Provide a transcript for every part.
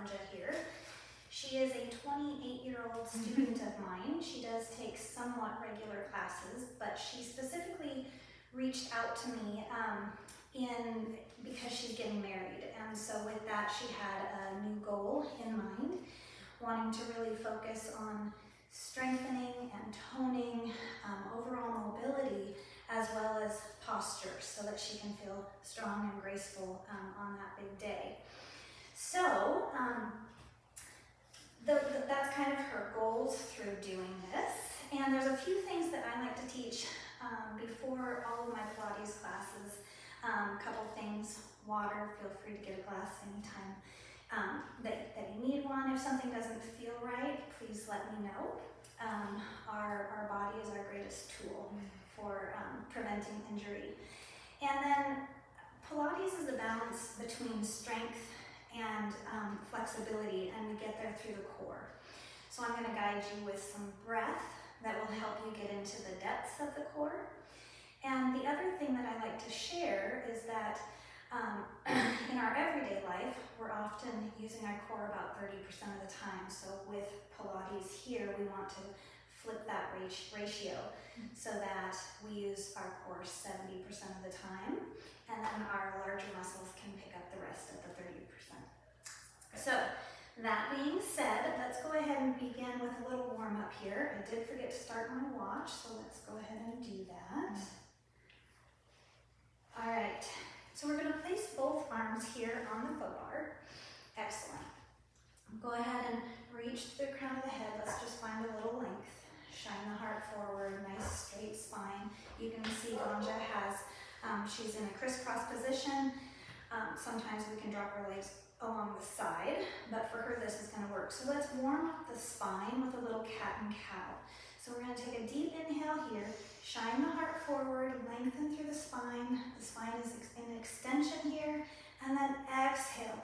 Gonja here. She is a 28-year-old student of mine. She does take somewhat regular classes, but she specifically reached out to me because she's getting married. And so with that, she had a new goal in mind, wanting to really focus on strengthening and toning overall mobility, as well as posture, so that she can feel strong and graceful on that big day. So that's kind of her goals through doing this. And there's a few things that I like to teach before all of my Pilates classes. A couple things: water, feel free to get a glass anytime that you need one. If something doesn't feel right, please let me know. Our body is our greatest tool for preventing injury. And then Pilates is a balance between strength and flexibility, and we get there through the core. So I'm going to guide you with some breath that will help you get into the depths of the core. And the other thing that I like to share is that in our everyday life, we're often using our core about 30% of the time. So with Pilates here, we want to flip that ratio so that we use our core 70% of the time, and then our larger muscles can pick up the rest of the 30%. So that being said, let's go ahead and begin with a little warm up here. I did forget to start my watch, so let's go ahead and do that. All right, so we're going to place both arms here on the foot bar. Excellent. Go ahead and reach to the crown of the head. Let's just find a little length. Shine the heart forward, nice straight spine. You can see Gonja has, she's in a crisscross position. Sometimes we can drop our legs along the side, but for her this is going to work. So let's warm up the spine with a little cat and cow. So we're going to take a deep inhale here, shine the heart forward, lengthen through the spine. The spine is in extension here, and then exhale,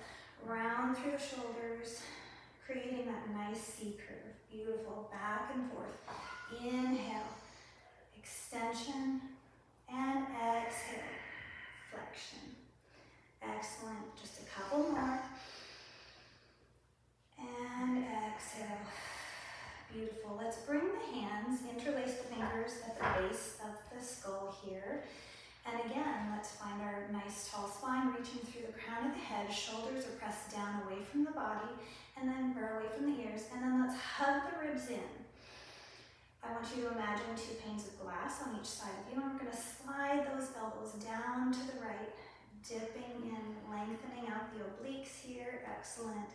round through the shoulders, creating that nice C curve. Beautiful, back and forth. Inhale, extension, and exhale, flexion. Excellent, just a couple more. And exhale. Beautiful. Let's bring the hands, interlace the fingers at the base of the skull here. And again, let's find our nice tall spine reaching through the crown of the head. Shoulders are pressed down away from the body, and then away from the ears. And then let's hug the ribs in. I want you to imagine 2 panes of glass on each side of you, and we're going to slide those elbows down to the right, dipping in, lengthening out the obliques here. Excellent.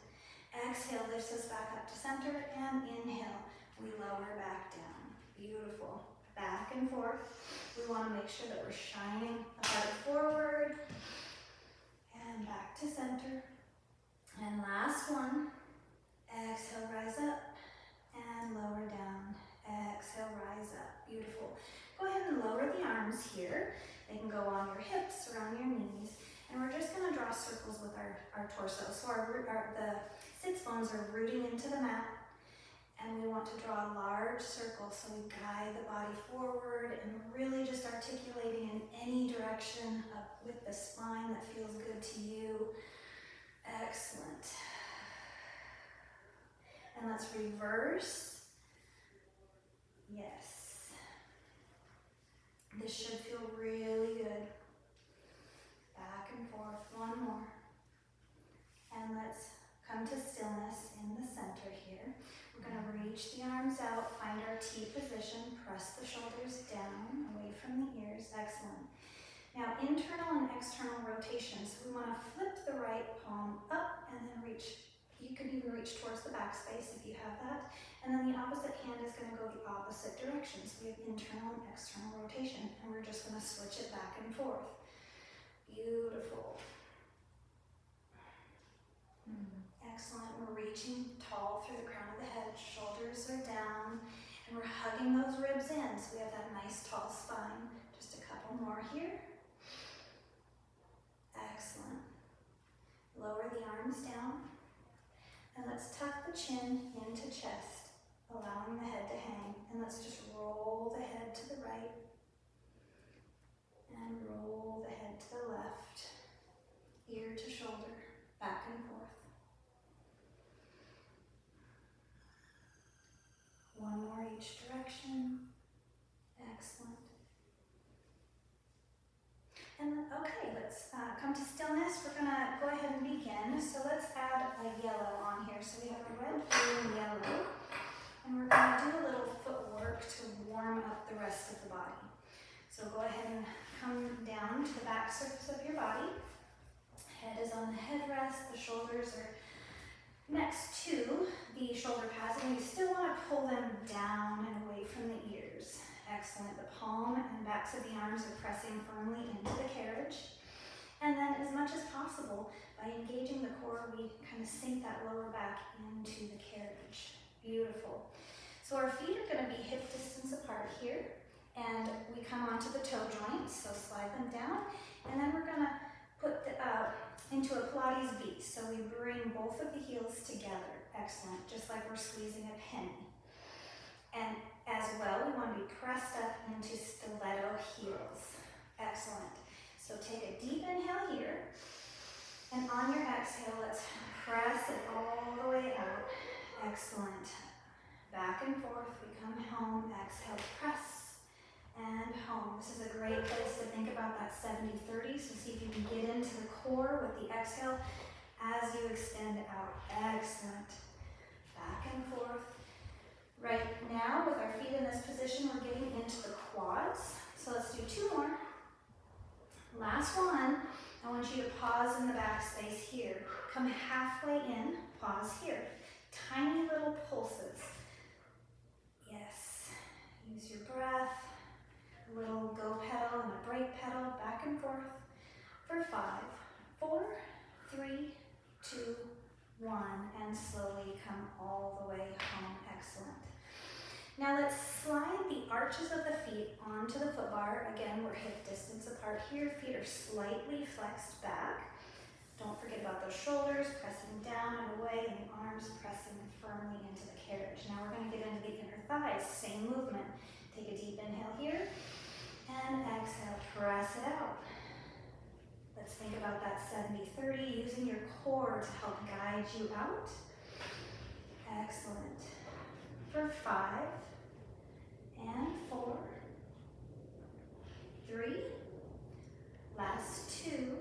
Exhale lifts us back up to center, and inhale, we lower back down. Beautiful. Back and forth. We want to make sure that we're shining the heart forward and back to center. And last one. Exhale, rise up and lower down. Exhale, rise up. Beautiful. Go ahead and lower the arms here. They can go on your hips, around your knees. And we're just going to draw circles with our torso. So the sits bones are rooting into the mat. And we want to draw a large circle, so we guide the body forward and really just articulating in any direction with the spine that feels good to you. Excellent. And let's reverse. Yes. This should feel really good. Back and forth. One more. And let's come to stillness in the center here. We're going to reach the arms out, find our T position, press the shoulders down, away from the ears. Excellent. Now, internal and external rotations. We want to flip the right palm up and then reach. You could even reach towards the backspace if you have that. And then the opposite hand is going to go the opposite direction. So we have internal and external rotation, and we're just going to switch it back and forth. Beautiful. Excellent. We're reaching tall through the crown of the head. Shoulders are down. And we're hugging those ribs in, so we have that nice tall spine. Just a couple more here. Excellent. Lower the arms down. And let's tuck the chin into chest, allowing the head to hang. And let's just roll the head to the right. And roll the head to the left. Ear to shoulder. Back and forth. So let's add a yellow on here. So we have a red, blue, and yellow. And we're going to do a little footwork to warm up the rest of the body. So go ahead and come down to the back surface of your body. Head is on the headrest, the shoulders are next to the shoulder pads, and you still want to pull them down and away from the ears. Excellent. The palm and backs of the arms are pressing firmly into the carriage. And then as much as possible, by engaging the core, we kind of sink that lower back into the carriage. Beautiful. So our feet are going to be hip distance apart here, and we come onto the toe joints, so slide them down, and then we're going to put into a Pilates V. So we bring both of the heels together. Excellent, just like we're squeezing a penny. And as well, we want to be pressed up into stiletto heels. Excellent. So take a deep inhale here, and on your exhale, let's press it all the way out. Excellent. Back and forth, we come home, exhale, press, and home. This is a great place to think about that 70-30, so see if you can get into the core with the exhale as you extend out. Excellent. Back and forth. Right now, with our feet in this position, we're getting into the quads. So let's do 2 more. Last one. I want you to pause in the back space here. Come halfway in, pause here. Tiny little pulses. Yes. Use your breath. A little go pedal and a brake pedal, back and forth for 5, 4, 3, 2, 1, and slowly come all the way home. Excellent. Now let's slide the arches of the feet onto the foot bar. Again, we're hip distance apart here. Feet are slightly flexed back. Don't forget about those shoulders pressing down and away, and the arms pressing firmly into the carriage. Now we're going to get into the inner thighs. Same movement. Take a deep inhale here, and exhale, press it out. Let's think about that 70-30, using your core to help guide you out. Excellent. For 5, and 4, 3, last 2,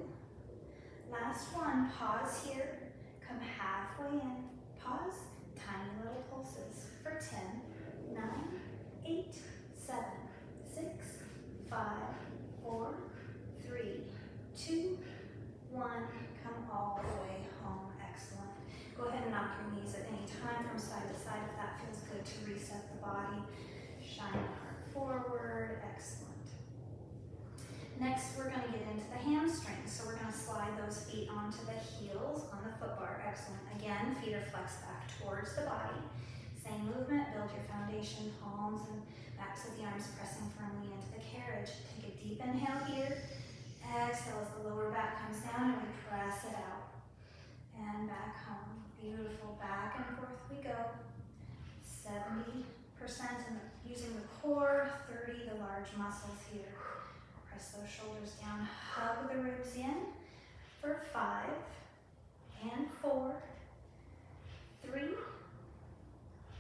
last 1, pause here, come halfway in, pause, tiny little pulses for 10, 9, 8, 7, 6, 5, 4, 3, 2, 1, come all the way home. Excellent. Go ahead and knock your knees at any time from side to side if that feels good to reset the body. Shine the heart forward. Excellent. Next, we're going to get into the hamstrings. So we're going to slide those feet onto the heels on the foot bar. Excellent. Again, feet are flexed back towards the body. Same movement. Build your foundation, palms and backs of the arms pressing firmly into the carriage. Take a deep inhale here. Exhale as the lower back comes down, and we press it out. And back home. Beautiful. Back and forth we go. 70% and using the core, 30 the large muscles here. Press those shoulders down, hug the ribs in for 5, and 4, 3,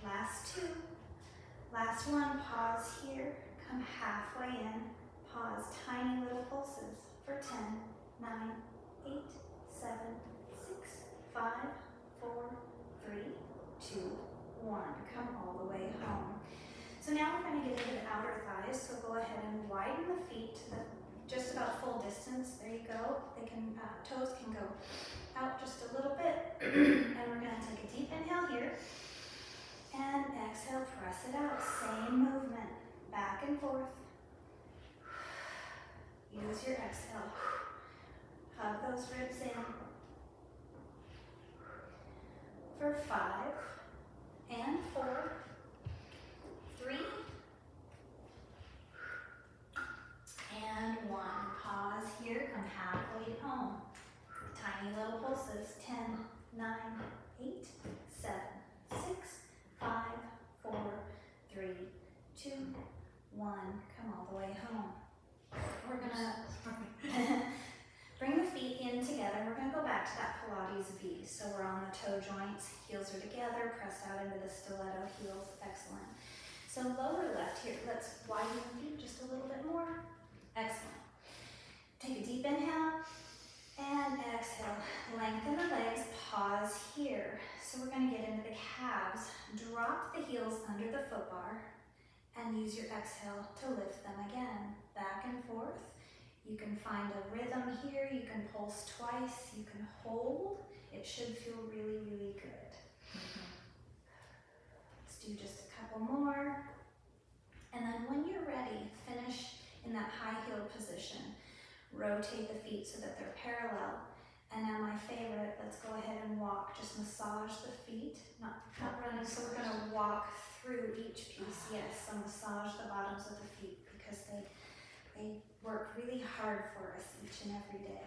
last 2, last 1, pause here, come halfway in, pause, tiny little pulses for 10, 9, 8, 7, 6, 5, 4, 3, 2, 1. Come all the way home. So now we're going to get into the outer thighs. So go ahead and widen the feet to just about full distance. There you go. They can toes can go out just a little bit. And we're going to take a deep inhale here. And exhale, press it out. Same movement. Back and forth. Use your exhale. Hug those ribs in. For 5, and 4, 3, and 1. Pause here, come halfway home. Tiny little pulses, 10, 9, 8, 7, 6, 5, 4, 3, 2, 1. Come all the way home. We're gonna bring the feet in together. We're gonna go back to that Pilates V. So we're on the toe joints, heels are together, pressed out into the stiletto heels. Excellent. So lower left here, let's widen the feet just a little bit more. Excellent. Take a deep inhale, And exhale, lengthen the legs, pause here. So we're gonna get into the calves. Drop the heels under the foot bar and use your exhale to lift them again. Back and forth. You can find a rhythm here. You can pulse twice. You can hold. It should feel really, really good. Let's do just a couple more. And then when you're ready, finish in that high heel position. Rotate the feet so that they're parallel. And now my favorite, let's go ahead and walk. Just massage the feet, not running. So we're gonna walk through each piece. Yes, so massage the bottoms of the feet because they work really hard for us each and every day.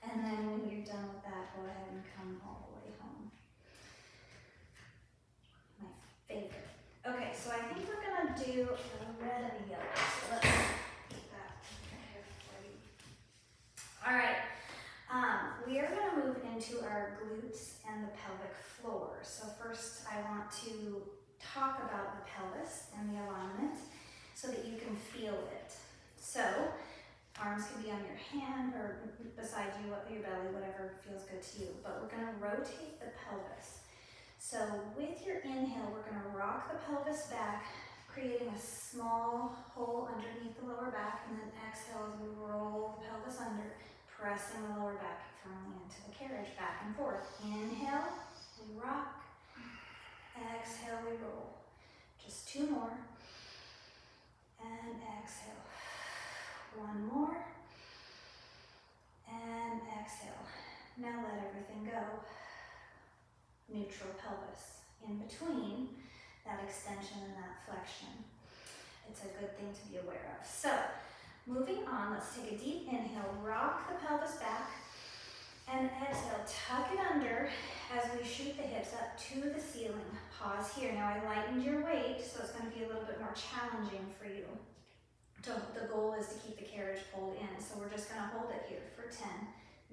And then when you're done with that, go ahead and come all the way home. My favorite. Okay, so I think we're gonna do the red and the yellow. So let's get that here for you. All right, we are gonna move into our glutes and the pelvic floor. So first I want to talk about the pelvis and the alignment so that you can feel it. So arms can be on your hand or beside you, your belly, whatever feels good to you. But we're gonna rotate the pelvis. So with your inhale, we're gonna rock the pelvis back, creating a small hole underneath the lower back, and then exhale as we roll the pelvis under, pressing the lower back firmly into the carriage, back and forth. Inhale, we rock. Exhale, we roll. Just two more. And exhale. One more. And exhale. Now let everything go. Neutral pelvis. In between that extension and that flexion. It's a good thing to be aware of. So, moving on, let's take a deep inhale. Rock the pelvis back. And exhale, tuck it under as we shoot the hips up to the ceiling. Pause here. Now I lightened your weight, so it's going to be a little bit more challenging for you. So the goal is to keep the carriage pulled in. So we're just going to hold it here for 10,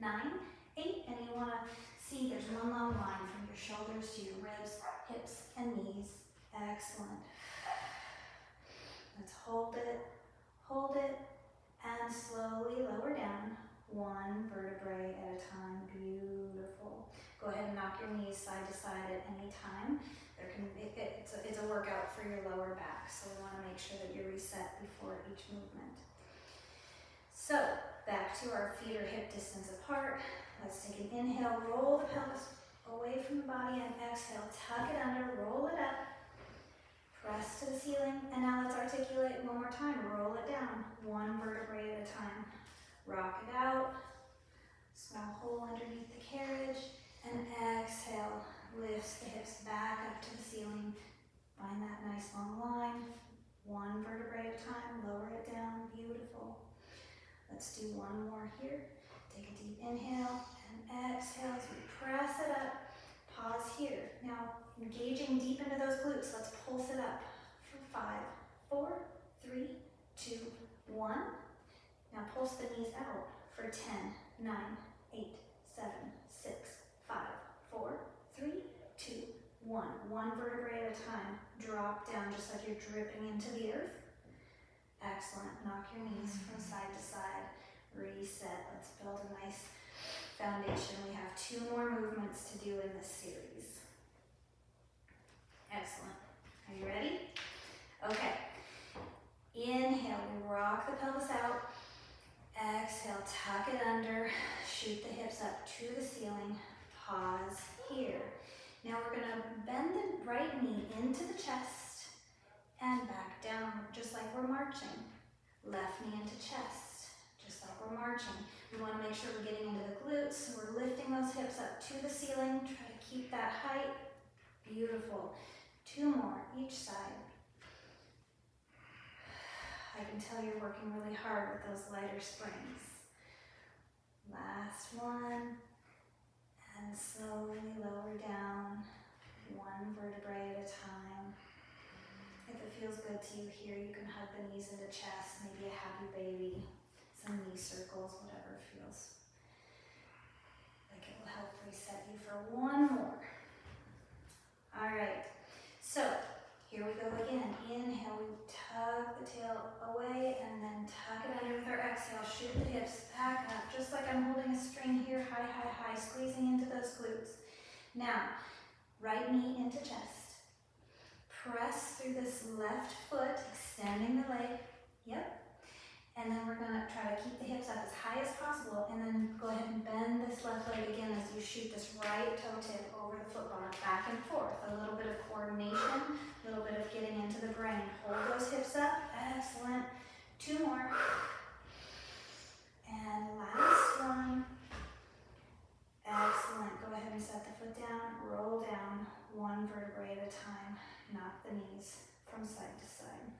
9, 8, and you want to see there's one long line from your shoulders to your ribs, hips, and knees. Excellent. Let's hold it, and slowly lower down. One vertebrae at a time. Beautiful. Go ahead and knock your knees side to side at any time. It's a workout for your lower back, so we want to make sure that you're reset before each movement. So back to our feet are hip distance apart. Let's take an inhale, roll the pelvis away from the body, and exhale, tuck it under, roll it up, press to the ceiling, and now let's articulate one more time. Roll it down, one vertebrae at a time. Rock it out, small hole underneath the carriage, and exhale, lifts the hips back up to the ceiling. Find that nice long line, one vertebrae at a time, lower it down, beautiful. Let's do one more here. Take a deep inhale and exhale as we press it up. Pause here. Now, engaging deep into those glutes, let's pulse it up for 5, 4, 3, 2, 1. Now pulse the knees out for 10, 9, 8, 7, 6, 5, 4, 3, 2, 1. One vertebrae at a time. Drop down just like you're dripping into the earth. Excellent. Knock your knees from side to side. Reset. Let's build a nice foundation. We have 2 more movements to do in this series. Excellent. Are you ready? Okay. Inhale, we rock the pelvis out. Exhale, tuck it under, shoot the hips up to the ceiling. Pause here. Now we're going to bend the right knee into the chest and back down, just like we're marching. Left knee into chest, just like we're marching. We want to make sure we're getting into the glutes, so we're lifting those hips up to the ceiling. Try to keep that height. Beautiful. 2 more each side. I can tell you're working really hard with those lighter springs. Last one. And slowly lower down, one vertebrae at a time. If it feels good to you here, you can hug the knees into chest, maybe a happy baby, some knee circles, whatever feels like it will help reset you for one more. All right, so here we go again. Inhale, we tug the tail away and then tuck it under with our exhale. like I'm holding a string here, high, high, high, squeezing into those glutes. Now, right knee into chest. Press through this left foot, extending the leg. Yep. And then we're gonna try to keep the hips up as high as possible, and then go ahead and bend this left leg again as you shoot this right toe tip over the foot bar, back and forth. A little bit of coordination, a little bit of getting into the brain. Hold those hips up, excellent. 2 more. And last one. Excellent, go ahead and set the foot down, roll down 1 vertebrae at a time. Knock the knees from side to side.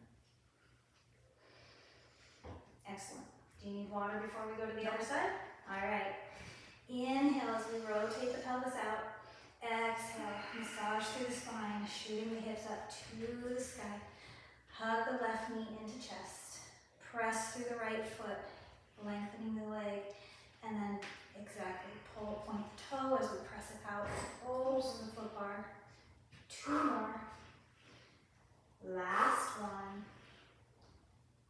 Excellent. Do you need water before we go to the other side? All right. Inhale as we rotate the pelvis out. Exhale, massage through the spine, shooting the hips up to the sky. Hug the left knee into chest. Press through the right foot, lengthening the leg. And then exactly, point the toe as we press it out over the foot bar. 2 more. Last one.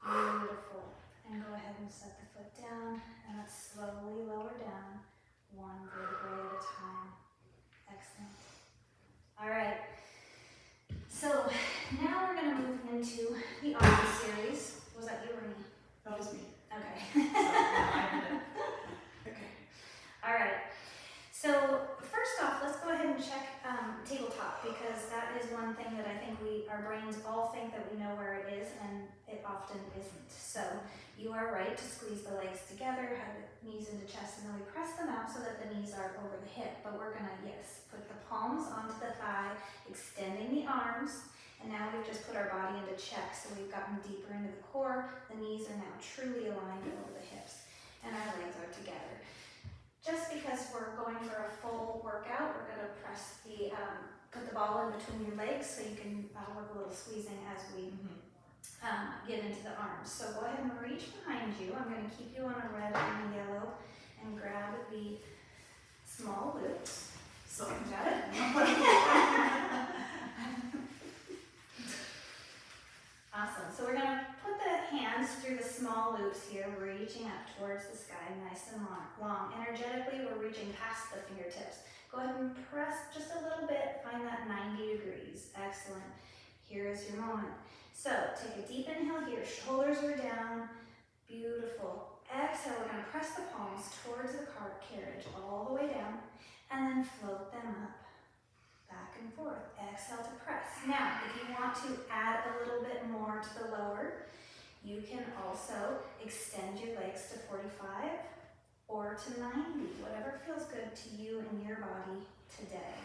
Beautiful. And go ahead and set the foot down, and let's slowly lower down 1 vertebrae at a time. Excellent. All right. So now we're going to move into the arm series. Was that you or me? That was me. Okay. So, I did it. Okay. All right. So first off, let's go ahead and check tabletop, because that is one thing that I think our brains all think that we know where it is, and it often isn't. So you are right to squeeze the legs together, hug the knees into chest, and then we press them out so that the knees are over the hip. But we're gonna, yes, put the palms onto the thigh, extending the arms, and now we've just put our body into check. So we've gotten deeper into the core. The knees are now truly aligned over the hips, and our legs are together. Just because we're going for a full workout, we're going to press put the ball in between your legs so you can work a little squeezing as we get into the arms. So go ahead and reach behind you. I'm going to keep you on a red and a yellow and grab the small loops. So, Got it? Awesome. So we're going to put the hands through the small loops here, reaching up towards the sky, nice and long. Energetically, we're reaching past the fingertips. Go ahead and press just a little bit, find that 90 degrees. Excellent. Here is your moment. So take a deep inhale here, shoulders are down. Beautiful. Exhale, we're going to press the palms towards the carriage all the way down, and then float them up. Back and forth. Exhale to press. Now, if you want to add a little bit more to the lower, you can also extend your legs to 45 or to 90, whatever feels good to you and your body today.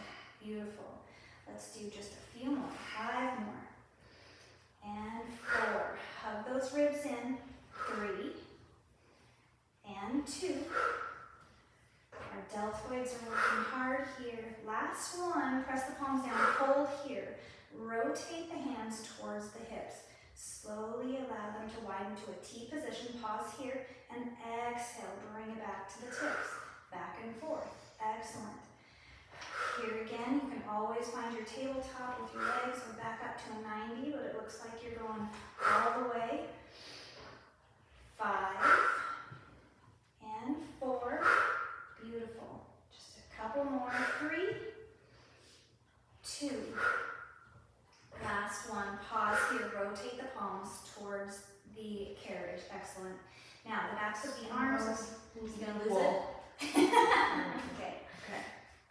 Beautiful. Let's do just a few more. 5 more. And 4. Hug those ribs in. 3. And 2. Our deltoids are working hard here. Last one, press the palms down, hold here. Rotate the hands towards the hips. Slowly allow them to widen to a T position. Pause here and exhale. Bring it back to the tips. Back and forth. Excellent. Here again, you can always find your tabletop with your legs. We're back up to a 90, but it looks like you're going all the way. 5 and 4. Beautiful. Just a couple more. 3, 2. Last one. Pause here. Rotate the palms towards the carriage. Excellent. Now the backs of the arms. You're gonna lose it. Okay. Okay.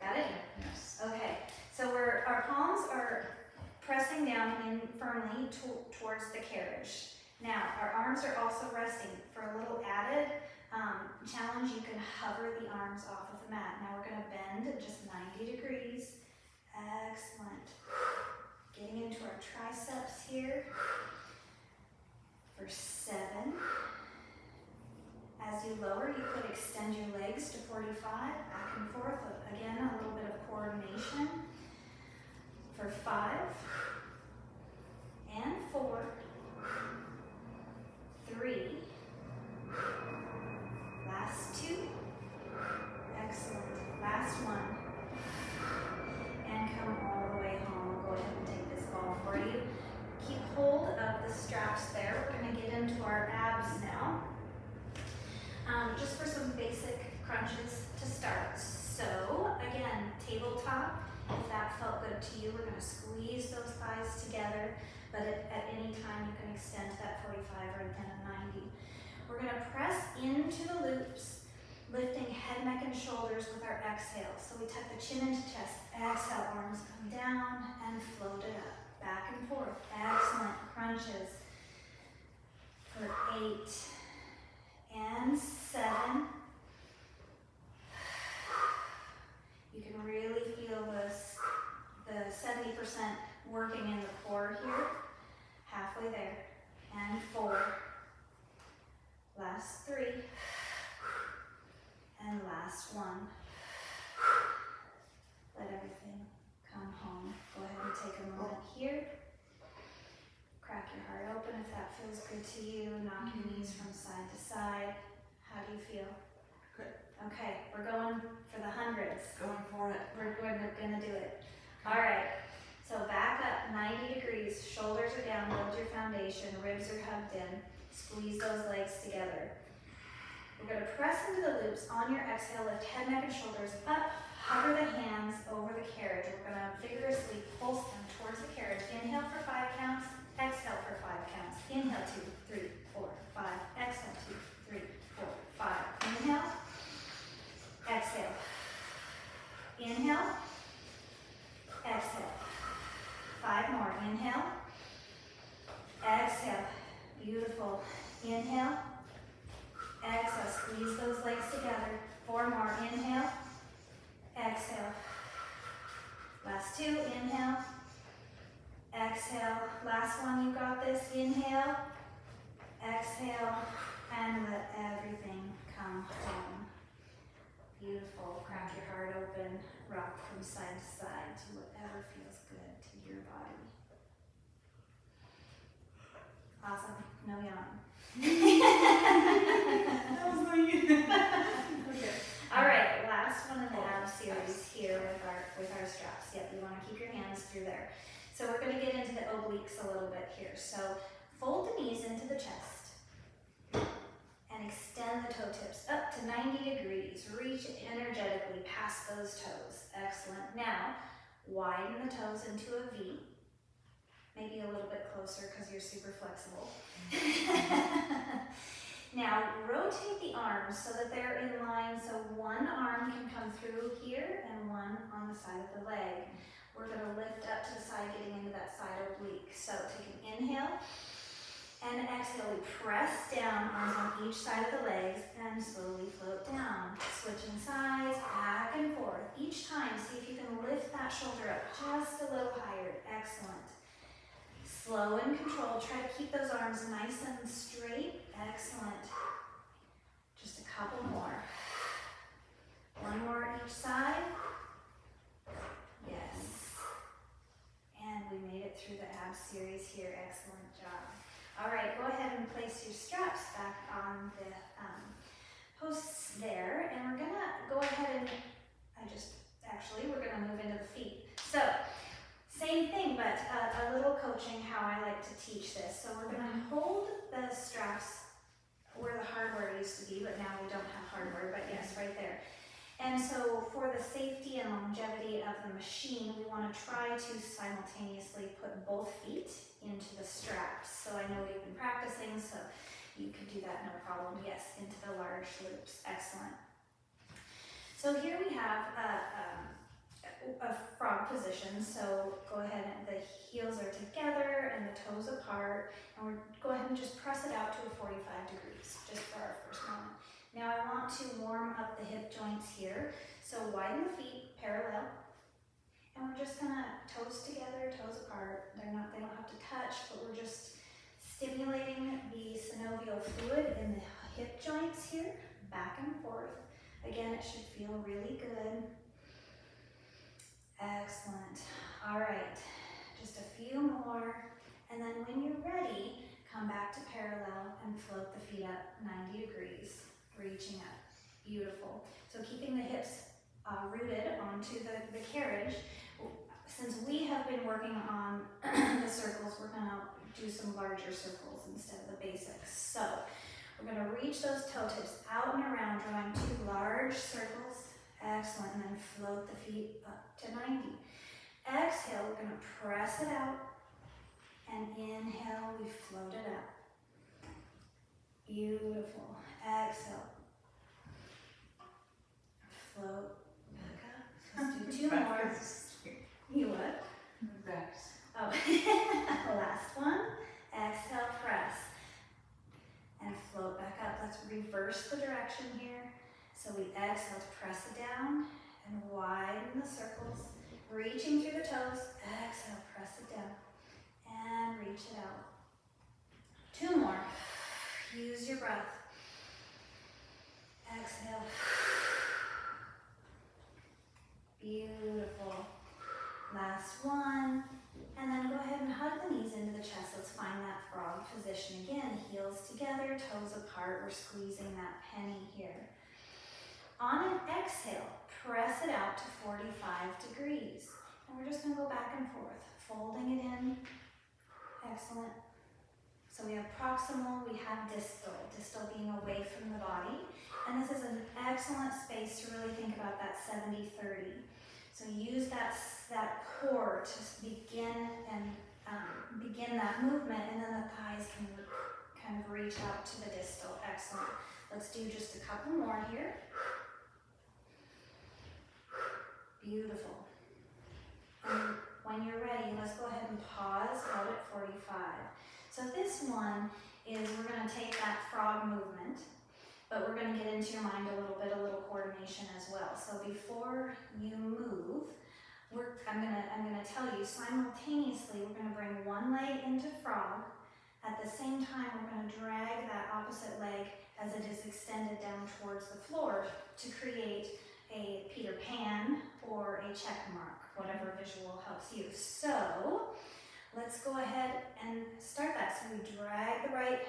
Got it? Yes. Okay. So our palms are pressing down in firmly towards the carriage. Now our arms are also resting. For a little added challenge, you can hover the arms off of the mat. Now we're going to bend at just 90 degrees. Excellent. Getting into our triceps here. For 7. As you lower, you could extend your legs to 45, back and forth. Again, a little bit of coordination. For 5 and 4. 3. Last 2. Excellent. Last one. And come all the way home. I'll go ahead and take this ball for you. Keep hold of the straps there. We're going to get into our abs now. Just for some basic start. So again, tabletop, if that felt good to you, we're gonna squeeze those thighs together, but at any time you can extend to that 45 or then a 90. We're gonna press into the loops, lifting head, neck, and shoulders with our exhale. So we tuck the chin into chest, exhale, arms come down and float it up, back and forth. Excellent, crunches for 8 and 7. You can really feel this, the 70% working in the core here. Halfway there. And 4. Last 3. And last 1. Let everything come home. Go ahead and take a moment here. Crack your heart open if that feels good to you. Knock your knees from side to side. How do you feel? Good. Okay, we're going for the hundreds. Going for it. We're gonna do it. All right, so back up 90 degrees, shoulders are down, build your foundation, ribs are hugged in, squeeze those legs together. We're gonna press into the loops. On your exhale, lift head, neck, and shoulders up, hover the hands over the carriage. We're gonna vigorously pulse them towards the carriage. Inhale for 5 counts, exhale for 5 counts. Inhale, 2, 3, 4, 5, exhale, 2, 3, 4, 5. Inhale, exhale. Inhale, exhale. 5 more. Inhale, exhale. Beautiful. Inhale, exhale. Squeeze those legs together. 4 more. Inhale, exhale. Last 2. Inhale, exhale. Last one. You got this. Inhale, exhale, and let everything come home. Beautiful. Crack your heart open. Rock from side to side to whatever feels good to your body. Awesome. No yawn. That was me. Okay. All right. Last one in the ab series here with our straps. Yep. You want to keep your hands through there. So we're going to get into the obliques a little bit here. So fold the knees into the chest. And extend the toe tips up to 90 degrees. Reach energetically past those toes. Excellent. Now, widen the toes into a V. Maybe a little bit closer because you're super flexible. Now, rotate the arms so that they're in line. So one arm can come through here and one on the side of the leg. We're going to lift up to the side, getting into that side oblique. So take an inhale. And exhale, we press down, arms on each side of the legs, and slowly float down. Switching sides, back and forth. Each time, see if you can lift that shoulder up just a little higher. Excellent. Slow and controlled. Try to keep those arms nice and straight. Excellent. Just a couple more. One more at each side. Yes. And we made it through the ab series here. Excellent job. All right, go ahead and place your straps back on the posts there, and we're gonna go ahead and we're gonna move into the feet. So, same thing, but a little coaching how I like to teach this. So we're gonna hold the straps where the hardware used to be, but now we don't have hardware, but yes, right there. And so for the safety and longevity of the machine, we want to try to simultaneously put both feet into the straps. So I know you've been practicing, so you could do that no problem. Yes, into the large loops. Excellent. So here we have a frog position. So go ahead and the heels are together and the toes apart. And we're go ahead and just press it out to a 45 degrees, just for our first moment. Now I want to warm up the hip joints here. So widen the feet parallel. And we're just gonna toes together, toes apart. They don't have to touch, but we're just stimulating the synovial fluid in the hip joints here, back and forth. Again, it should feel really good. Excellent. All right, just a few more. And then when you're ready, come back to parallel and float the feet up 90 degrees. Reaching up. Beautiful. So keeping the hips rooted onto the carriage. Since we have been working on the circles, we're going to do some larger circles instead of the basics. So we're going to reach those toe tips out and around, drawing 2 large circles. Excellent. And then float the feet up to 90. Exhale, we're gonna press it out. And inhale, we float it out. Beautiful. Exhale. Float back up. Let's do 2 more. You what? Backs. Oh, last one. Exhale, press. And float back up. Let's reverse the direction here. So we exhale to press it down and widen the circles. Reaching through the toes. Exhale, press it down. And reach it out. 2 more. Use your breath. Exhale. Beautiful. Last one. And then go ahead and hug the knees into the chest. Let's find that frog position again. Heels together, toes apart. We're squeezing that penny here. On an exhale, press it out to 45 degrees. And we're just going to go back and forth, folding it in. Excellent. So we have proximal, we have distal. Distal being away from the body. And this is an excellent space to really think about that 70-30. So use that core to begin that movement, and then the thighs can kind of reach out to the distal. Excellent. Let's do just a couple more here. Beautiful. And when you're ready, let's go ahead and pause out at 45. So this one is, we're going to take that frog movement, but we're going to get into your mind a little coordination as well. So before you move, I'm gonna tell you simultaneously, we're gonna bring one leg into frog. At the same time, we're gonna drag that opposite leg as it is extended down towards the floor to create a Peter Pan or a check mark, whatever visual helps you. So let's go ahead and start that. So we drag the right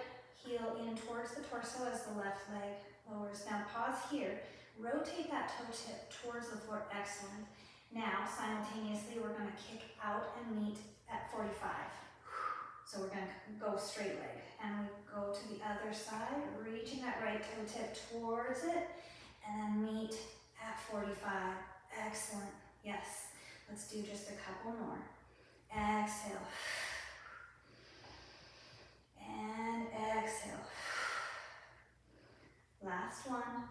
heel in towards the torso as the left leg lowers. Now pause here, rotate that toe tip towards the floor. Excellent. Now, simultaneously, we're going to kick out and meet at 45. So we're going to go straight leg. And we go to the other side, reaching that right toe tip towards it, and then meet at 45. Excellent. Yes. Let's do just a couple more. Exhale. And exhale. Last one.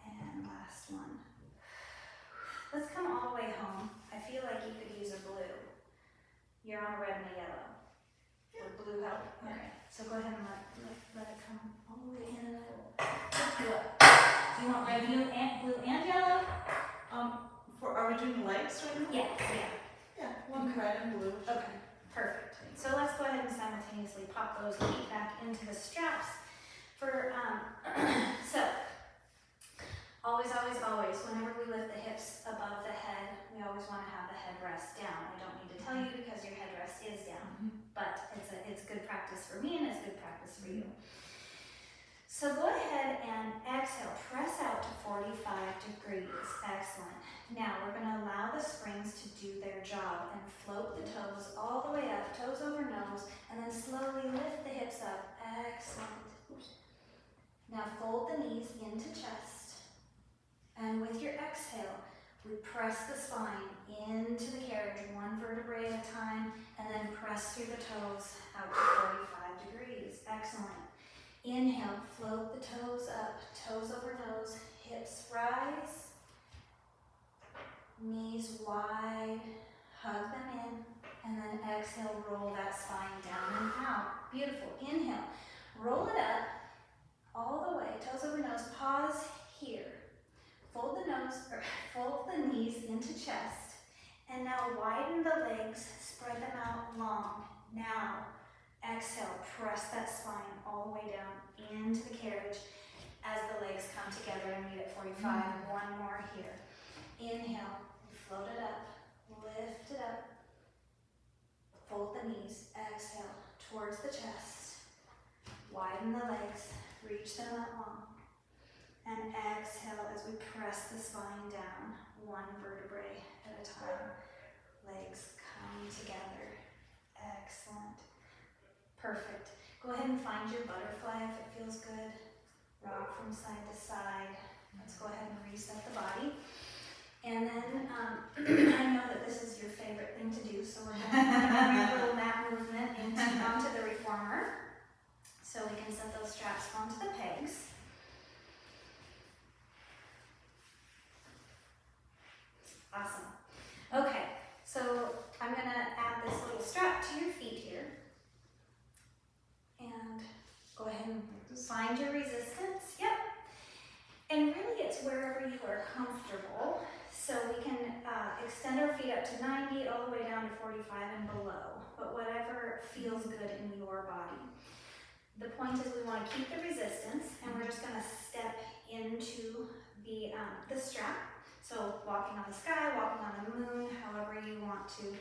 And last one. Let's come all the way home. I feel like you could use a blue. You're on a red and a yellow. Would blue help? Okay. So go ahead and let it come all the way in and out. Do you want red, blue, and yellow? Are we doing legs right now? Yes. Yeah. One red and blue. Okay. Perfect. So let's go ahead and simultaneously pop those feet back into the straps. So always, whenever we lift the hips above the head, we always want to have the head rest down. I don't need to tell you because your head rest is down, but it's good practice for me and it's good practice for you. So go ahead and exhale, press out to 45 degrees. Excellent. Now we're going to allow the springs to do their job and float the toes all the way up, toes over nose, and then slowly lift the hips up. Excellent. Now fold the knees into chest. And with your exhale, we press the spine into the carriage, one vertebrae at a time, and then press through the toes out to 45 degrees. Excellent. Inhale, float the toes up, toes over nose, hips rise, knees wide, hug them in, and then exhale, roll that spine down and out. Beautiful. Inhale, roll it up all the way, toes over nose, pause here. Fold the knees into chest, and now widen the legs, spread them out long. Now, exhale, press that spine all the way down into the carriage as the legs come together and meet at 45. One more here. Inhale, float it up, lift it up, fold the knees, exhale, towards the chest, widen the legs, reach them out long. And exhale as we press the spine down, one vertebrae at a time. Legs come together. Excellent. Perfect. Go ahead and find your butterfly if it feels good. Rock from side to side. Let's go ahead I know that this is your favorite thing to do, so we're going to bring a little mat movement onto the reformer. So we can set those straps onto the pegs. Awesome. Okay, so I'm going to add this little strap to your feet here. And go ahead and find your resistance. Yep. And really it's wherever you are comfortable. So we can extend our feet up to 90 all the way down to 45 and below, but whatever feels good in your body. The point is we want to keep the resistance, and we're just going to step into the strap. So walking on the sky, walking on the moon, however you want to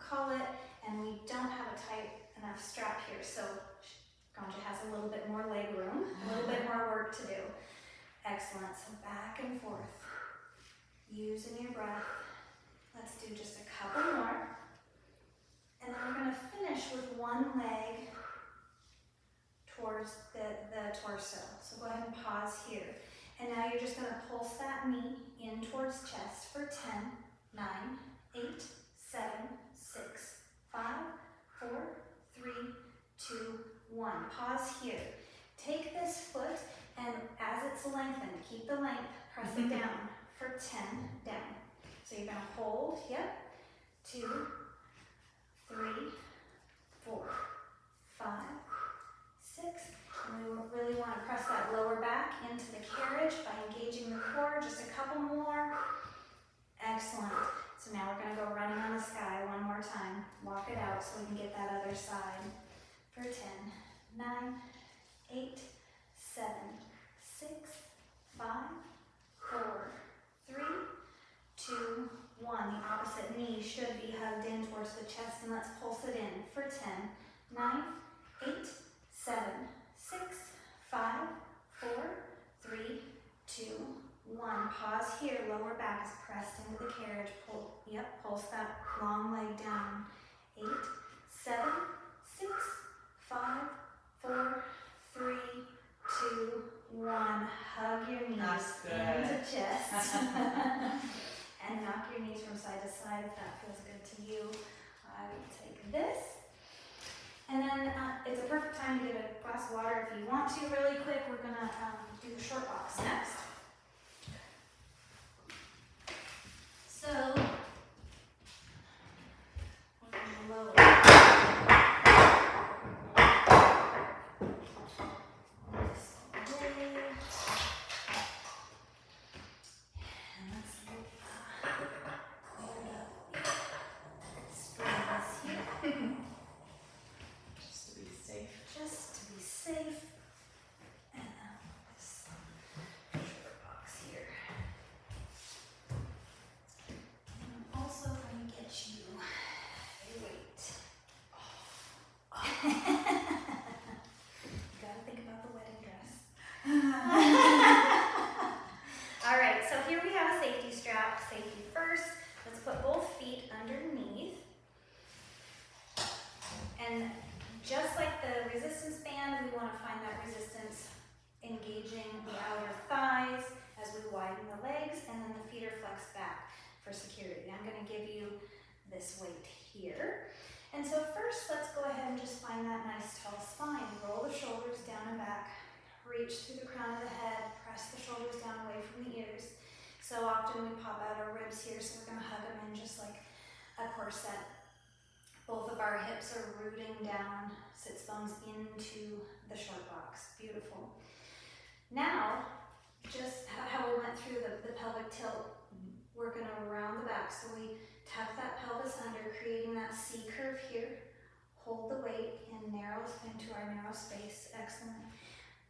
call it. And we don't have a tight enough strap here, so Ganja has a little bit more leg room, a little bit more work to do. Excellent. So back and forth, using your breath. Let's do just a couple more. And then we're going to finish with one leg towards the torso. So go ahead and pause here. And now you're just going to pulse that knee in towards chest for 10, 9, 8, 7, 6, 5, 4, 3, 2, 1. Pause here. Take this foot and as it's lengthened, keep the length, press it down for 10 down. So you're going to hold, yep, 2, 3, 4, 5, 6. And we really want to press that lower back into the carriage by engaging the core. Just a couple more. Excellent. So now we're going to go running on the sky one more time. Walk it out so we can get that other side for 10, 9, 8, 7, 6, 5, 4, 3, 2, 1. The opposite knee should be hugged in towards the chest, and let's pulse it in for 10, 9, 8, 7, 6, 5, 4, 3, 2, 1. Pause here. Lower back is pressed into the carriage. Pull, yep, pulse that long leg down. 8, 7, 6, 5, 4, 3, 2, 1. Hug your knees into chest. And knock your knees from side to side if that feels good to you. I will take this. And then it's a perfect time to get a glass of water if you want to really quick. We're going to do the short box next. So, lower. Just like the resistance band, we want to find that resistance engaging the outer thighs as we widen the legs, and then the feet are flexed back for security. I'm going to give you this weight here. And so first, let's go ahead and just find that nice tall spine. Roll the shoulders down and back. Reach through the crown of the head. Press the shoulders down away from the ears. So often we pop out our ribs here, so we're going to hug them in just like a corset. Both of our hips are rooting down, sits bones into the short box. Beautiful. Now, just how we went through the pelvic tilt, we're going to round the back. So we tuck that pelvis under, creating that C curve here. Hold the weight and narrow into our narrow space. Excellent.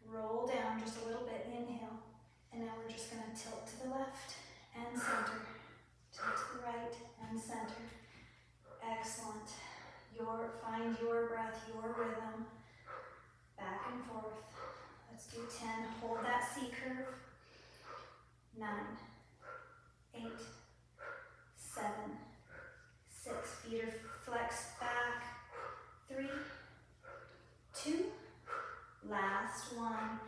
Roll down just a little bit. Inhale. And now we're just going to tilt to the left and center. Tilt to the right and center. Excellent. Find your breath, your rhythm. Back and forth. Let's do 10. Hold that C curve. 9, 8, 7, 6. Feet are flexed back. 3, 2. Last one.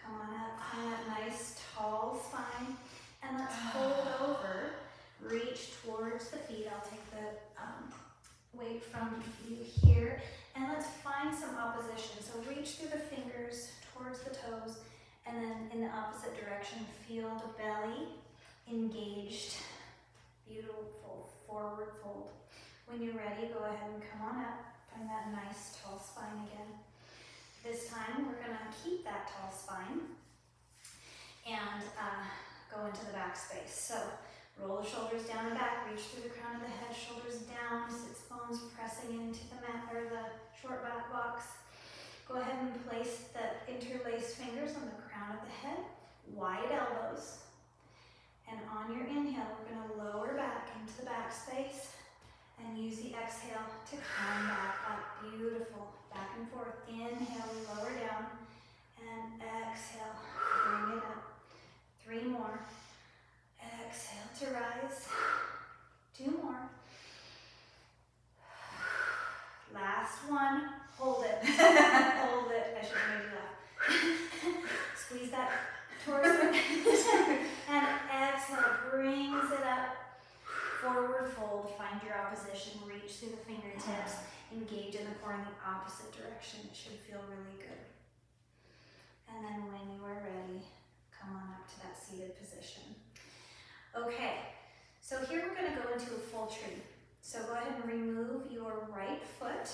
Come on up. Find that nice tall spine. And let's fold over reach towards the feet. I'll take the weight from you here, and let's find some opposition. So reach through the fingers towards the toes, and then in the opposite direction, feel the belly engaged. Beautiful forward fold. When you're ready, go ahead and come on up. Find that nice tall spine again. This time we're gonna keep that tall spine and go into the back space. So roll the shoulders down and back, reach through the crown of the head, shoulders down, sits bones pressing into the mat or the short back box. Go ahead and place the interlaced fingers on the crown of the head, wide elbows. And on your inhale, we're gonna lower back into the back space and use the exhale to come back up. Beautiful. Back and forth. Inhale, we lower down. And exhale, bring it up. 3 more. Exhale to rise. 2 more. Last one. Hold it. Hold it. I should have made you laugh. Squeeze that torso. And exhale, brings it up. Forward fold. Find your opposition. Reach through the fingertips. Engage in the core in the opposite direction. It should feel really good. And then when you are ready, come on up to that seated position. Okay, so here we're going to go into a full tree. So go ahead and remove your right foot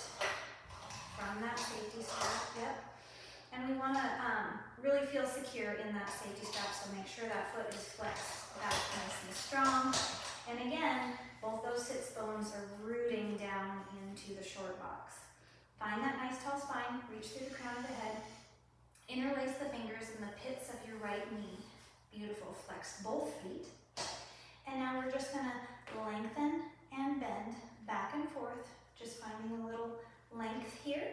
from that safety strap. Yep. And we want to really feel secure in that safety strap, so make sure that foot is flexed back nice and strong. And again, both those sits bones are rooting down into the short box. Find that nice tall spine, reach through the crown of the head, interlace the fingers in the pits of your right knee. Beautiful, flex both feet. And now we're just gonna lengthen and bend back and forth, just finding a little length here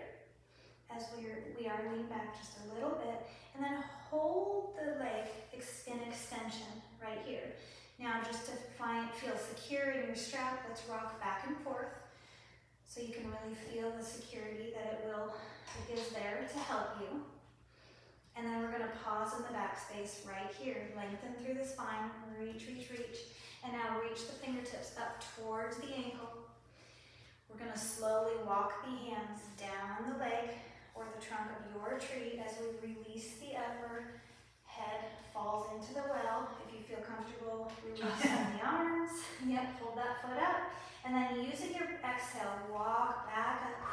as we are leaning back just a little bit, and then hold the leg in extension right here. Now just to feel secure in your strap, let's rock back and forth so you can really feel the security that it is there to help you. And then we're going to pause in the back space right here. Lengthen through the spine, reach, reach, reach. And now reach the fingertips up towards the ankle. We're going to slowly walk the hands down the leg or the trunk of your tree as we release the upper. Head falls into the well. If you feel comfortable, releasing the arms. Yep, hold that foot up. And then using your exhale, walk back up.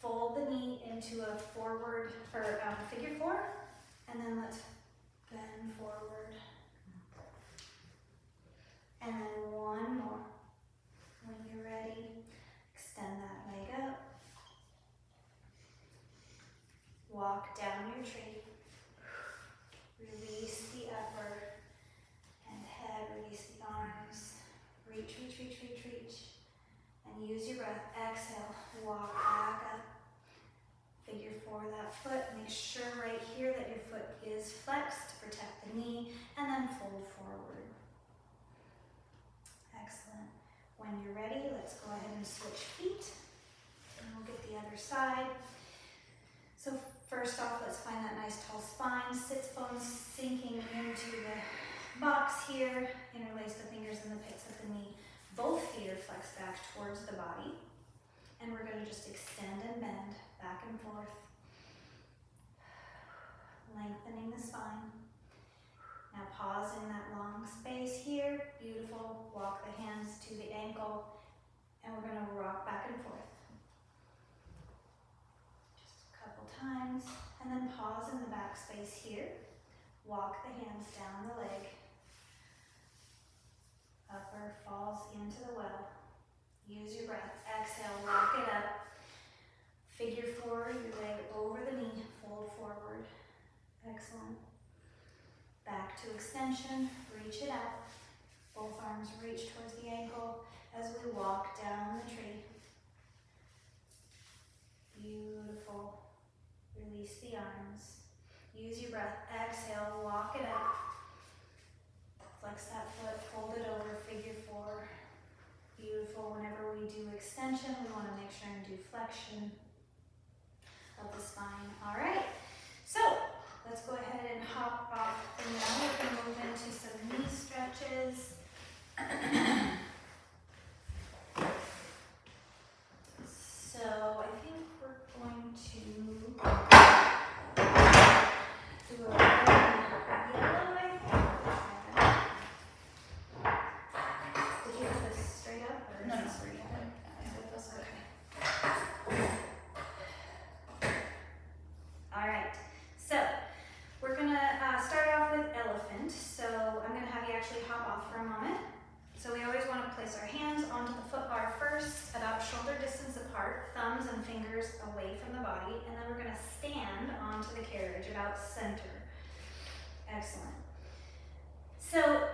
Fold the knee into a forward, or figure 4. And then let's bend forward. And then 1 more. When you're ready, extend that leg up. Walk down your tree. Release the upper and head, release the arms. Reach, reach, reach, reach, reach. And use your breath. Exhale, walk back up. Figure 4 that foot. Make sure right here that your foot is flexed to protect the knee, and then fold forward. Excellent. When you're ready, let's go ahead and switch feet. And we'll get the other side. So first off, let's find that nice tall spine, sits bones sinking into the box here. Interlace the fingers in the pits of the knee. Both feet are flexed back towards the body. And we're going to just extend and bend back and forth. Lengthening the spine. Now pause in that long space here. Beautiful. Walk the hands to the ankle. And we're going to rock back and forth. Times, and then pause in the back space here. Walk the hands down the leg. Upper falls into the well. Use your breath. Exhale, walk it up. Figure 4, your leg over the knee. Fold forward. Excellent. Back to extension. Reach it out. Both arms reach towards the ankle as we walk down the tree. Beautiful. Release the arms. Use your breath. Exhale, walk it up. Flex that foot, fold it over, figure 4. Beautiful. Whenever we do extension, we want to make sure and do flexion of the spine. All right. So let's go ahead and hop off. And now we're going to move into some knee stretches. off for a moment. So we always want to place our hands onto the foot bar first, about shoulder distance apart, thumbs and fingers away from the body, and then we're going to stand onto the carriage about center. Excellent. So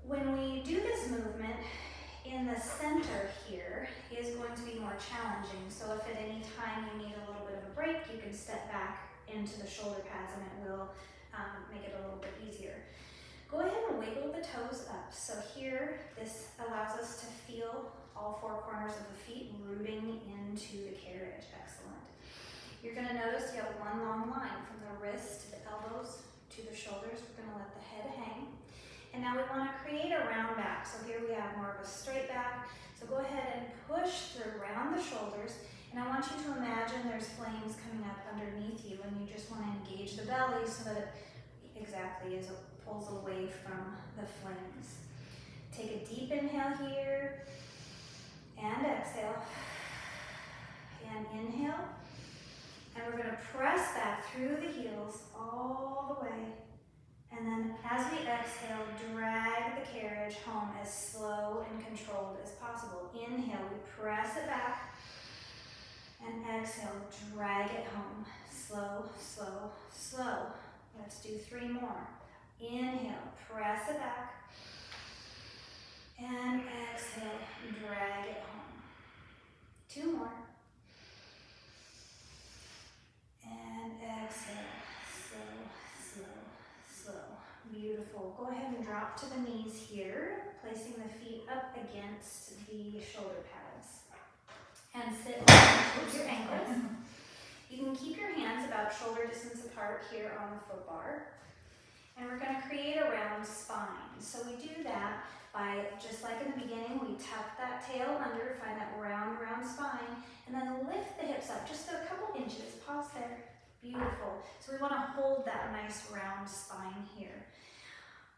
when we do this movement, in the center here is going to be more challenging. So if at any time you need a little bit of a break, you can step back into the shoulder pads and it will make it a little bit easier. Go ahead and wiggle the toes up. So here, this allows us to feel all four corners of the feet rooting into the carriage. Excellent. You're going to notice you have one long line from the wrist to the elbows to the shoulders. We're going to let the head hang. And now we want to create a round back. So here we have more of a straight back. So go ahead and push through around the shoulders. And I want you to imagine there's flames coming up underneath you, and you just want to engage the belly so that it exactly is pulls away from the flames. Take a deep inhale here and exhale. And inhale. And we're going to press back through the heels all the way. And then as we exhale, drag the carriage home as slow and controlled as possible. Inhale, we press it back. And exhale, drag it home. Slow, slow, slow. Let's do 3 more. Inhale, press it back. And exhale, drag it home. 2 more. And exhale, slow, slow, slow. Beautiful. Go ahead and drop to the knees here, placing the feet up against the shoulder pads. And sit with your ankles. You can keep your hands about shoulder distance apart here on the foot bar. And we're going to create a round spine. So we do that by, just like in the beginning, we tuck that tail under, find that round spine, and then lift the hips up just a couple inches. Pause there. Beautiful. So we want to hold that nice round spine here.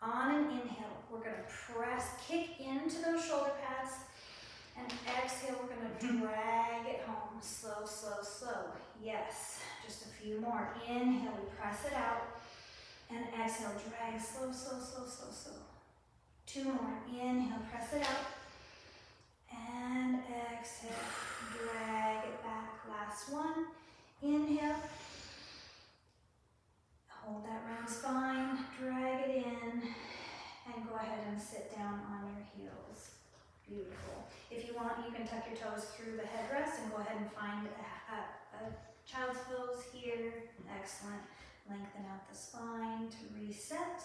On an inhale, we're going to kick into those shoulder pads, and exhale, we're going to drag it home. Slow, slow, slow. Yes. Just a few more. Inhale, we press it out. And exhale, drag, slow, slow, slow, slow, slow. 2 more. Inhale, press it out. And exhale, drag it back. Last one. Inhale. Hold that round spine, drag it in, and go ahead and sit down on your heels. Beautiful. If you want, you can tuck your toes through the headrest and go ahead and find a child's pose here. Excellent. Lengthen out the spine to reset.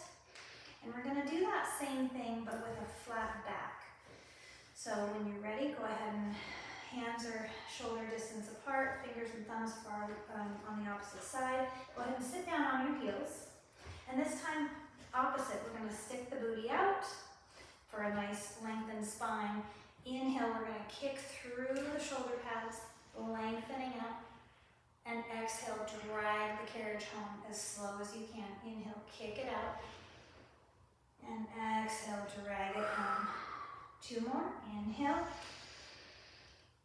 And we're going to do that same thing, but with a flat back. So when you're ready, go ahead and hands are shoulder distance apart, fingers and thumbs far on the opposite side. Go ahead and sit down on your heels. And this time, opposite, we're going to stick the booty out for a nice lengthened spine. Inhale, we're going to kick through the shoulder pads, lengthening out. And exhale, drag the carriage home as slow as you can. Inhale, kick it out. And exhale, drag it home. 2 more. Inhale.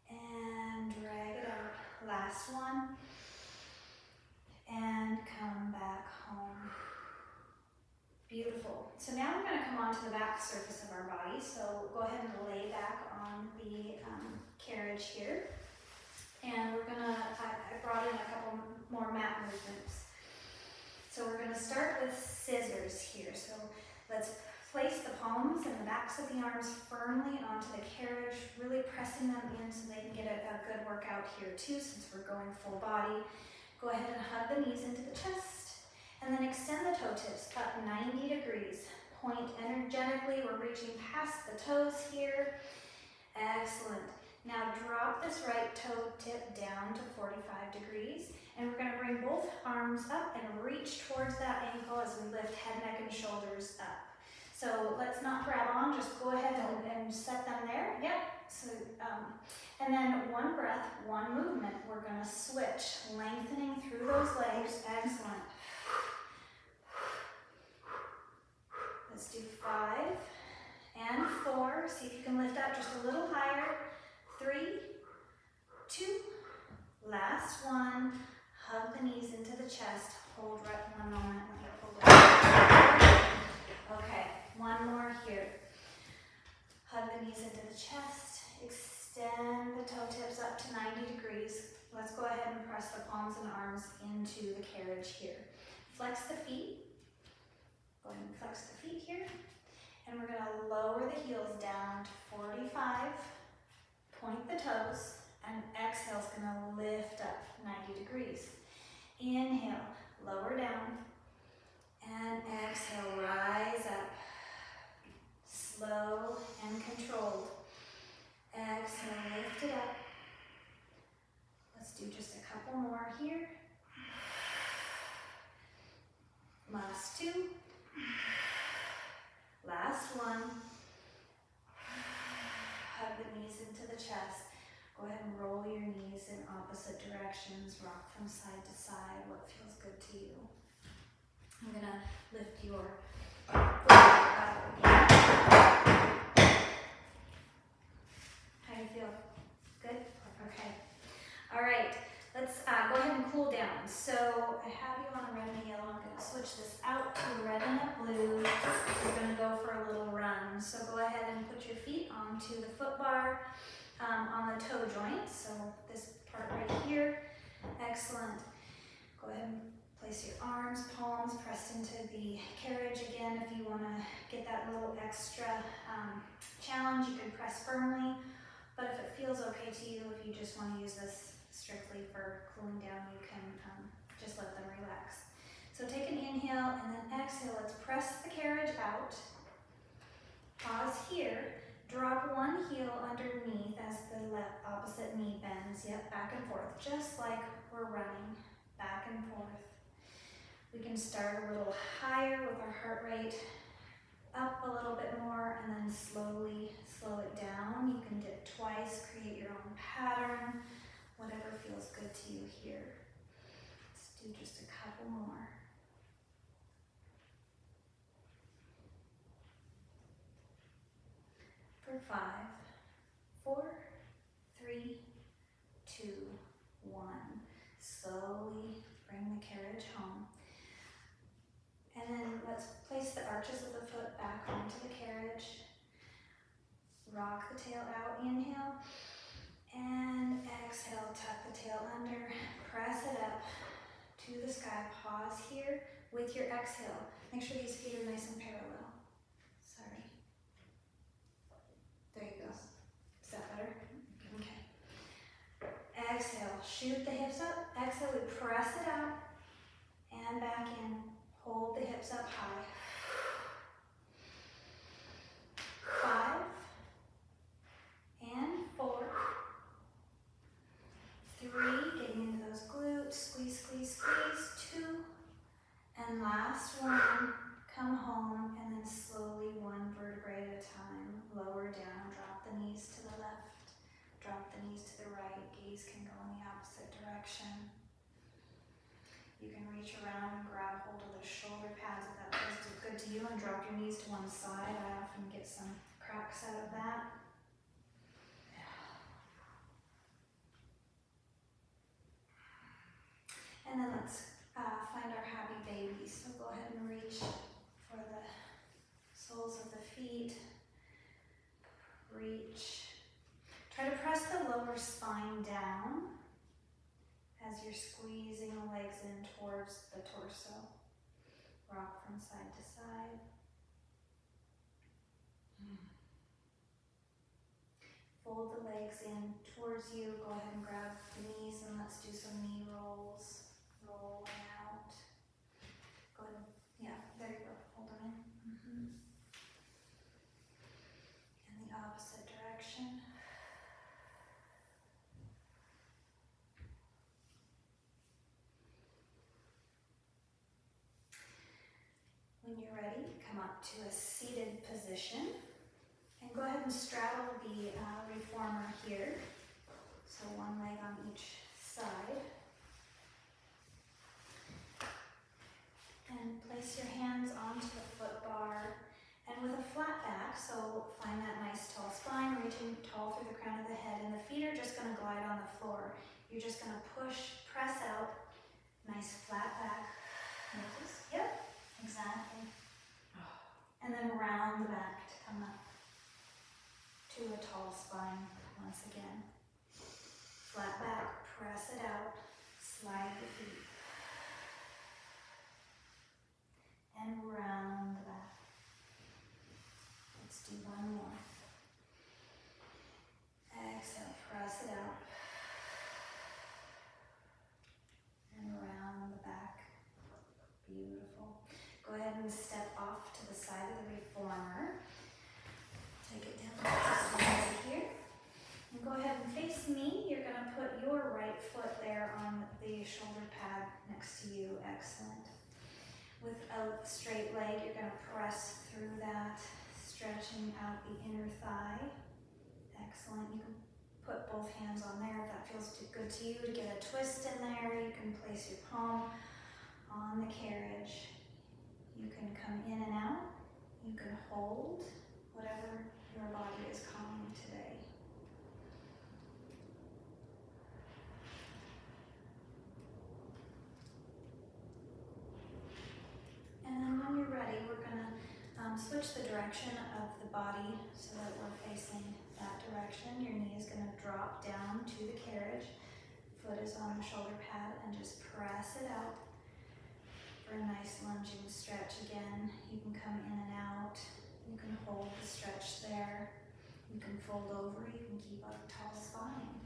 And drag it out. Last one. And come back home. Beautiful. So now we're going to come onto the back surface of our body. So go ahead and lay back on the carriage here. And we're gonna, I brought in a couple more mat movements. So we're gonna start with scissors here. So let's place the palms and the backs of the arms firmly onto the carriage, really pressing them in so they can get a good workout here too, since we're going full body. Go ahead and hug the knees into the chest, and then extend the toe tips up 90 degrees. Point energetically, we're reaching past the toes here. Excellent. Now drop this right toe tip down to 45 degrees, and we're going to bring both arms up and reach towards that ankle as we lift head, neck, and shoulders up. So let's not grab on, just go ahead and set them there. Yep. So, and then one breath, one movement. We're going to switch, lengthening through those legs. Excellent. Let's do 5 and 4. See if you can lift up just a little higher. 3, 2, last one. Hug the knees into the chest. Hold right one moment. Okay, one more here. let's go ahead and press the palms and arms into the carriage here. Flex the feet. Go ahead and flex the feet here. And we're gonna lower the heels down to 45. Point the toes, and exhale's gonna lift up 90 degrees. Inhale, lower down, and exhale, rise up. Slow and controlled. Exhale, lift it up. Let's do just a couple more here. Last two. Last one. Hug the knees into the chest. Go ahead and roll your knees in opposite directions. Rock from side to side. What feels good to you? I'm gonna lift your foot up again. How do you feel? Good? Okay. All right. Let's go ahead and cool down. So I have you on a red and yellow. I'm going to switch this out to a red and a blue. We're going to go for a little run. So go ahead and put your feet onto the foot bar on the toe joint. So this part right here. Excellent. Go ahead and place your arms, palms pressed into the carriage again. If you want to get that little extra challenge, you can press firmly. But if it feels okay to you, if you just want to use this strictly for cooling down, you can just let them relax. So take an inhale and then exhale. Let's press the carriage out. Pause here. Drop one heel underneath as the opposite knee bends. Yep, back and forth, just like we're running, back and forth. We can start a little higher with our heart rate, up a little bit more, and then slowly slow it down. You can dip twice, create your own pattern, whatever feels good to you here. Let's do just a couple more. For 5, 4, 3, 2, 1. Slowly bring the carriage home. And then let's place the arches of the foot back onto the carriage. Rock the tail out, inhale. And exhale, tuck the tail under. Press it up to the sky. Pause here with your exhale. Make sure these feet are nice and parallel. Sorry. There you go. Is that better? Okay. Exhale, shoot the hips up. Exhale, we press it out and back in. Hold the hips up high. 5 and 4. 3, getting into those glutes. Squeeze, squeeze, squeeze. 2. And last one. Come home and then slowly one vertebrae at a time. Lower down. Drop the knees to the left. Drop the knees to the right. Gaze can go in the opposite direction. You can reach around and grab hold of the shoulder pads if that feels good to you, and drop your knees to one side. I often get some cracks out of that. And then let's find our happy baby. So go ahead and reach for the soles of the feet. Reach. Try to press the lower spine down as you're squeezing the legs in towards the torso. Rock from side to side. Fold the legs in towards you. Go ahead and grab the knees and let's do some knee rolls. Rolling out. Go ahead. Yeah, there you go. Hold them in. In the opposite direction. When you're ready, come up to a seated position and go ahead and straddle the reformer here. So one leg on each side. And place your hands onto the foot bar. And with a flat back, so find that nice tall spine, reaching tall through the crown of the head. And the feet are just going to glide on the floor. You're just going to push, press out. Nice flat back. Notice? Yep. Exactly. And then round the back to come up to a tall spine once again. Flat back, press it out, slide the feet. And round the back. Let's do one more. Exhale, press it out. And round the back. Beautiful. Go ahead and step off to the side of the reformer. Take it down just right here. And go ahead and face me. You're going to put your right foot there on the shoulder pad next to you. Excellent. With a straight leg, you're going to press through that, stretching out the inner thigh. Excellent. You can put both hands on there if that feels too good to you. To get a twist in there, you can place your palm on the carriage. You can come in and out. You can hold whatever your body is calling today. And then when you're ready, we're going to switch the direction of the body so that we're facing that direction. Your knee is going to drop down to the carriage. Foot is on the shoulder pad, and just press it out for a nice lunging stretch again. You can come in and out. You can hold the stretch there. You can fold over. You can keep up a tall spine.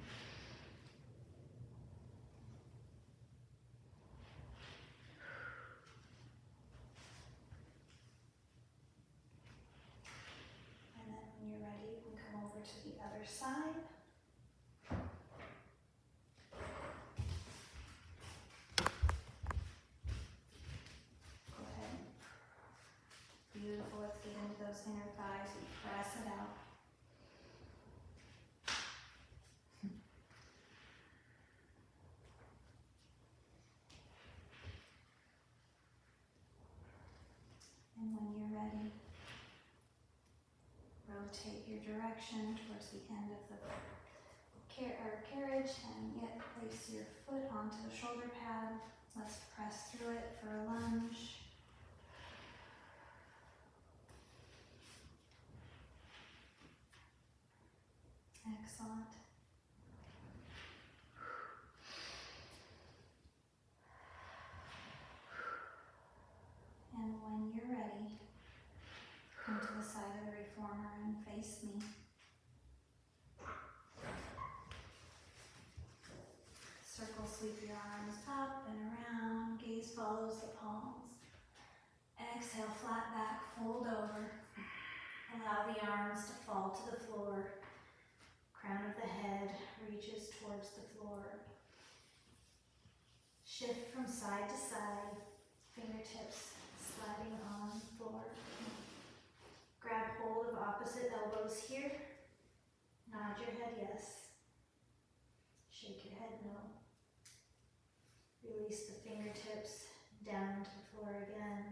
And then when you're ready, you can come over to the other side. Go ahead. Beautiful. Let's get into those inner thighs and press it out. And when you're ready, rotate your direction towards the end of the carriage and yet place your foot onto the shoulder pad. Let's press through it for a lunge. Excellent. And when you're ready, come to the side of the reformer and face me. Circle, sweep your arms up and around. Gaze follows the palms. Exhale, flat back, fold over. Allow the arms to fall to the floor. Crown of the head reaches towards the floor. Shift from side to side. Fingertips sliding on the floor. Grab hold of opposite elbows here. Nod your head yes. Shake your head no. Release the fingertips down to the floor again.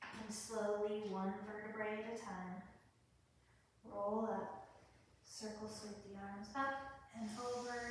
And slowly, one vertebrae at a time, roll up. Circle, sweep the arms up and over.